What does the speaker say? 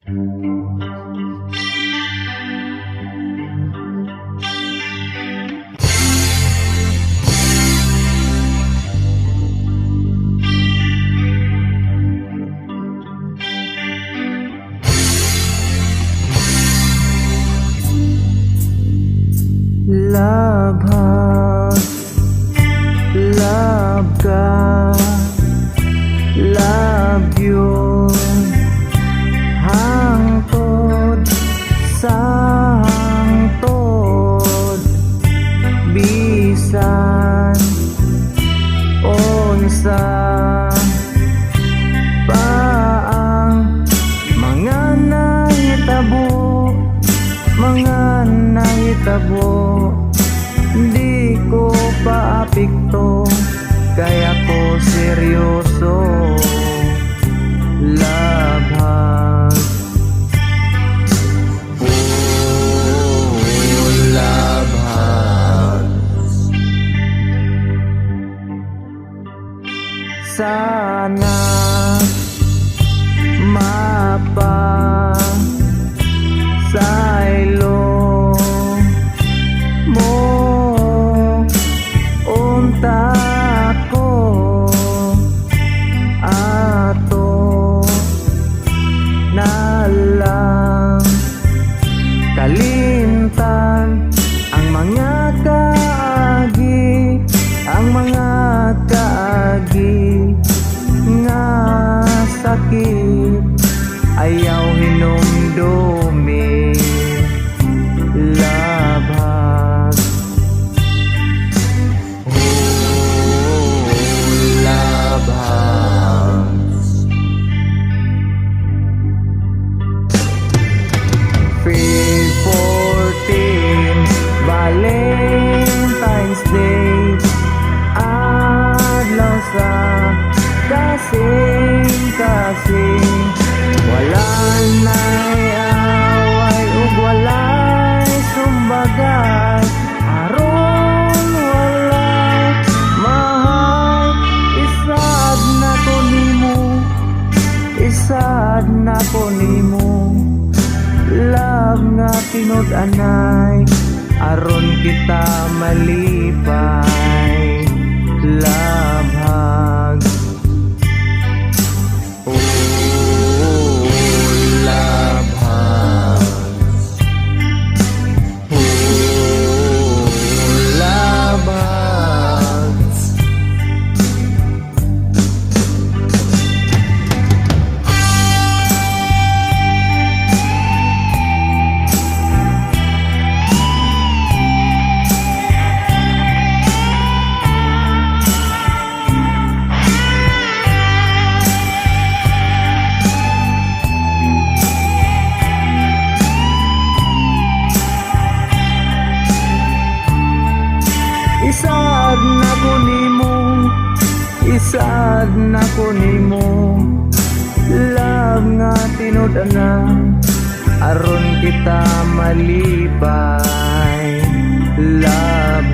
Love her, love ka, love you. Hangtod sa hangtod, bisan unsa pa ang mga nahitabo, mga nahitabo. Di ko pa apikto, kaya ko seryoso. Love hug, oh, love hug. Sana mapasaylo mo ko ato na lang kalimtan ang mga kaagi, ang mga kaagi nga sakit ayaw hinumdumi. Love hug, Valentine's Day, adlaw sa kasing-kasing. Wala na'y away ug walay sumbagay, aron walay mahal. Isad na ko nimo, isad na ko nimo. Love nga tinud-anay, aron kita malipay. Love hug, oh, love hug, oh, love hugs. Isad na ko nimo, isad na ko nimo. Love nga tinud-anay, aron kita malipay. Love